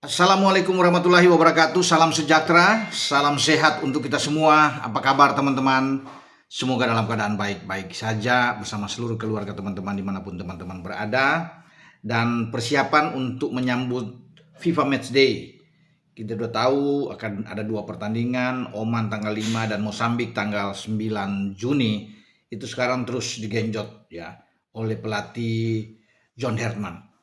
Assalamualaikum warahmatullahi wabarakatuh. Salam sejahtera, salam sehat untuk kita semua. Apa kabar teman-teman? Semoga dalam keadaan baik-baik saja bersama seluruh keluarga teman-teman dimanapun teman-teman berada. Dan persiapan untuk menyambut FIFA Matchday. Kita sudah tahu akan ada dua pertandingan, Oman tanggal 5 dan Mosambik tanggal 9 Juni. Itu sekarang terus digenjot ya oleh pelatih John Herman.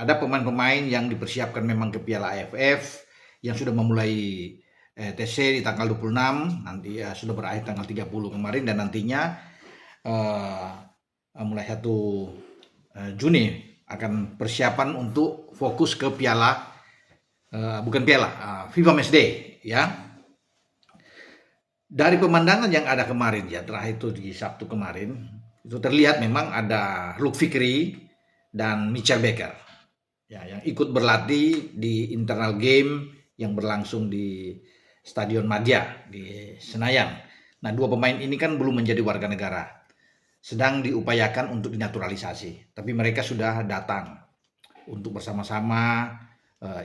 Ada pemain-pemain yang dipersiapkan memang ke Piala AFF yang sudah memulai TC di tanggal 26, nanti sudah berakhir tanggal 30 kemarin, dan nantinya eh, mulai 1 Juni akan persiapan untuk fokus ke Piala bukan Piala FIFA Matchday ya. Dari pemandangan yang ada kemarin ya, terakhir itu di Sabtu kemarin, itu terlihat memang ada Luke Fikri dan Mitchell Baker ya, yang ikut berlatih di internal game yang berlangsung di Stadion Madia di Senayan. Nah, dua pemain ini kan belum menjadi warga negara, sedang diupayakan untuk dinaturalisasi. Tapi mereka sudah datang untuk bersama-sama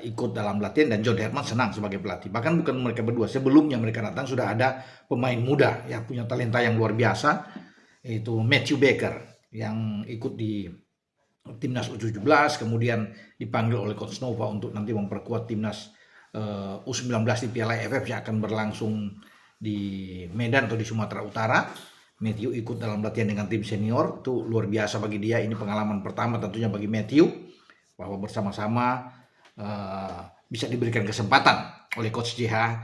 ikut dalam latihan, dan John Herman senang sebagai pelatih. Bahkan bukan mereka berdua, sebelumnya mereka datang sudah ada pemain muda yang punya talenta yang luar biasa, yaitu Matthew Baker yang ikut di timnas U17, kemudian dipanggil oleh Coach Nova untuk nanti memperkuat timnas U19 di Piala AFF yang akan berlangsung di Medan atau di Sumatera Utara. Matthew ikut dalam latihan dengan tim senior, itu luar biasa bagi dia. Ini pengalaman pertama tentunya bagi Matthew, bahwa bersama-sama bisa diberikan kesempatan oleh Coach JH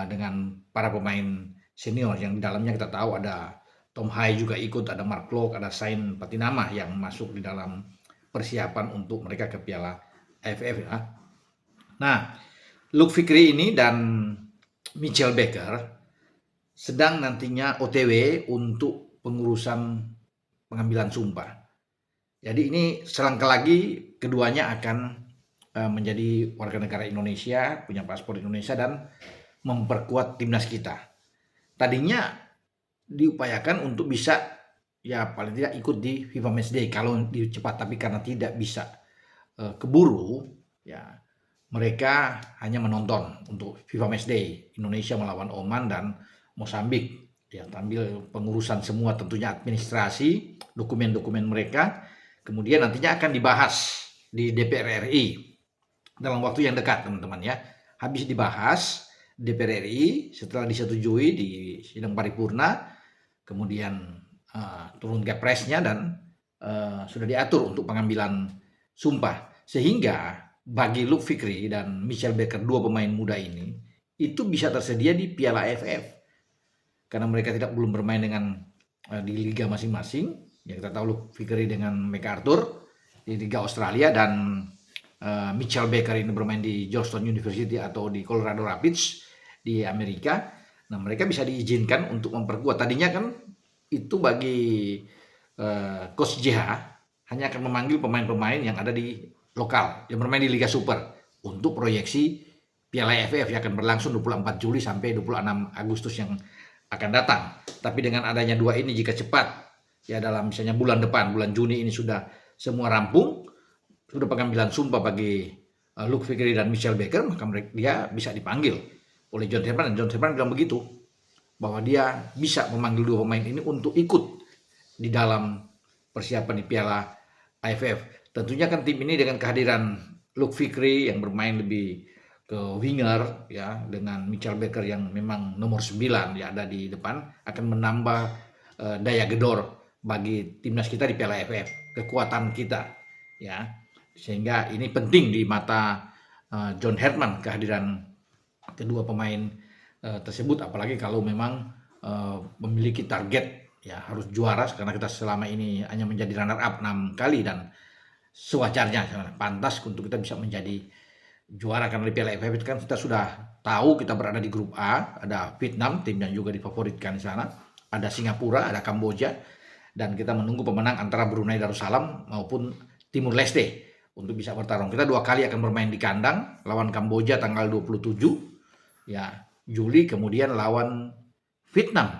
dengan para pemain senior yang di dalamnya kita tahu ada Tom Hai juga ikut, ada Mark Klok, ada Sain Patinama yang masuk di dalam persiapan untuk mereka ke Piala AFF ya. Nah, Luke Fikri ini dan Mitchell Baker sedang nantinya OTW untuk pengurusan pengambilan sumpah. Jadi ini selangkah lagi keduanya akan menjadi warga negara Indonesia, punya paspor Indonesia, dan memperkuat timnas kita. Tadinya diupayakan untuk bisa ya paling tidak ikut di FIFA Matchday kalau cepat, tapi karena tidak bisa keburu ya, mereka hanya menonton untuk FIFA Matchday Indonesia melawan Oman dan Mosambik ya, sambil pengurusan semua tentunya administrasi dokumen-dokumen mereka, kemudian nantinya akan dibahas di DPR RI dalam waktu yang dekat teman-teman ya. Habis dibahas DPR RI, setelah disetujui di sidang paripurna, kemudian turun ke presnya, dan sudah diatur untuk pengambilan sumpah, sehingga bagi Luke Fikri dan Mitchell Baker, dua pemain muda ini, itu bisa tersedia di Piala AFF karena mereka belum bermain dengan di liga masing-masing ya. Kita tahu Luke Fikri dengan MacArthur di Liga Australia, dan Mitchell Baker ini bermain di Georgetown University atau di Colorado Rapids di Amerika. Nah, mereka bisa diizinkan untuk memperkuat. Tadinya kan itu bagi Coach JH hanya akan memanggil pemain-pemain yang ada di lokal, yang bermain di Liga Super untuk proyeksi Piala AFF yang akan berlangsung 24 Juli sampai 26 Agustus yang akan datang. Tapi dengan adanya dua ini, jika cepat ya dalam misalnya bulan depan, bulan Juni ini sudah semua rampung, sudah pengambilan sumpah bagi Luke Fikri dan Mitchell Baker, maka dia bisa dipanggil oleh John Herman. Dan John Herman bilang begitu, bahwa dia bisa memanggil dua pemain ini untuk ikut di dalam persiapan di Piala AFF. Tentunya kan tim ini dengan kehadiran Luke Fikri yang bermain lebih ke winger ya, dengan Mitchell Baker yang memang nomor 9 ya ada di depan, akan menambah daya gedor bagi timnas kita di Piala AFF, kekuatan kita ya. Sehingga ini penting di mata John Herman kehadiran kedua pemain tersebut, apalagi kalau memang memiliki target ya harus juara, karena kita selama ini hanya menjadi runner up 6 kali, dan sewajarnya pantas untuk kita bisa menjadi juara. Karena di Piala AFF kan kita sudah tahu kita berada di grup A, ada Vietnam, tim yang juga difavoritkan di sana, ada Singapura, ada Kamboja, dan kita menunggu pemenang antara Brunei Darussalam maupun Timur Leste untuk bisa bertarung. Kita 2 kali akan bermain di kandang, lawan Kamboja tanggal 27 ya Juli, kemudian lawan Vietnam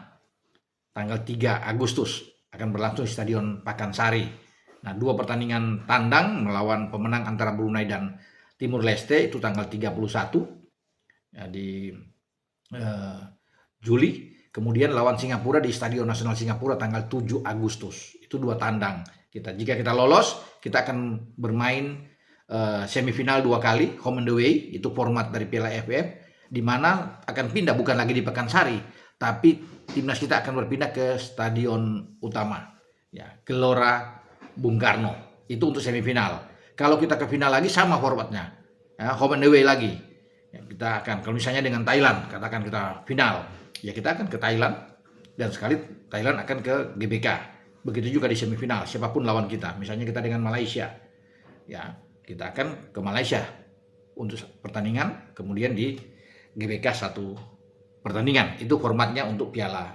tanggal 3 Agustus akan berlangsung di Stadion Pakansari. Nah, 2 pertandingan tandang melawan pemenang antara Brunei dan Timur Leste itu tanggal 31 ya, di Juli. Kemudian lawan Singapura di Stadion Nasional Singapura tanggal 7 Agustus. Itu 2 tandang kita. Jika kita lolos, kita akan bermain semifinal 2 kali, home and away, itu format dari Piala AFF, di mana akan pindah bukan lagi di Pekansari, tapi timnas kita akan berpindah ke stadion utama, ya, Gelora Bung Karno. Itu untuk semifinal. Kalau kita ke final lagi sama formatnya, ya, home and away lagi. Ya, kita akan, kalau misalnya dengan Thailand, katakan kita final, ya kita akan ke Thailand, dan sekali Thailand akan ke GBK. Begitu juga di semifinal, siapapun lawan kita. Misalnya kita dengan Malaysia, ya kita akan ke Malaysia untuk pertandingan, kemudian di GBK 1 pertandingan. Itu formatnya untuk Piala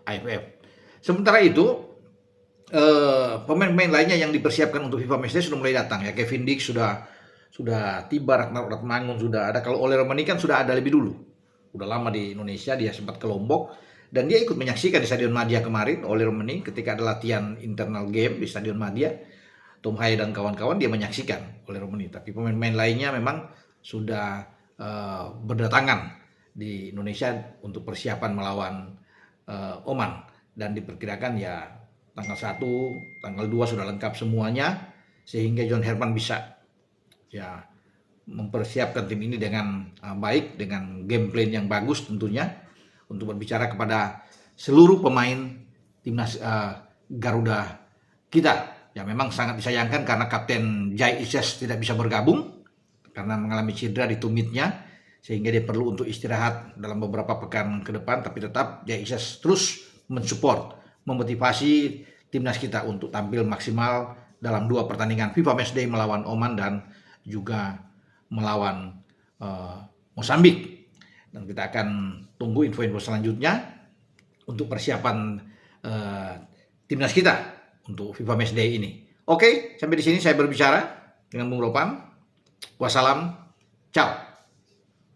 AFF. Sementara itu pemain-pemain lainnya yang dipersiapkan untuk FIFA Matchday sudah mulai datang, ya. Kevin Dix sudah tiba, Ragnar Ratmangun sudah ada. Kalau Ole Romani kan sudah ada lebih dulu, udah lama di Indonesia, dia sempat ke Lombok dan dia ikut menyaksikan di Stadion Madia kemarin. Ole Romani ketika ada latihan internal game di Stadion Madia, Tom Haye dan kawan-kawan, dia menyaksikan Ole Romani. Tapi pemain-pemain lainnya memang sudah berdatangan di Indonesia untuk persiapan melawan Oman, dan diperkirakan ya tanggal 1, tanggal 2 sudah lengkap semuanya, sehingga John Herman bisa ya mempersiapkan tim ini dengan baik, dengan game plan yang bagus tentunya, untuk berbicara kepada seluruh pemain timnas Garuda kita. Ya memang sangat disayangkan karena Kapten Jai Ises tidak bisa bergabung karena mengalami cedera di tumitnya, sehingga dia perlu untuk istirahat dalam beberapa pekan ke depan. Tapi tetap Jai Ises terus mensupport, memotivasi timnas kita untuk tampil maksimal dalam 2 pertandingan FIFA Matchday melawan Oman dan juga melawan Mozambik. Dan kita akan tunggu info-info selanjutnya untuk persiapan timnas kita untuk FIFA Matchday ini. Oke, sampai di sini saya berbicara dengan Bung Ropan. Wassalam, ciao.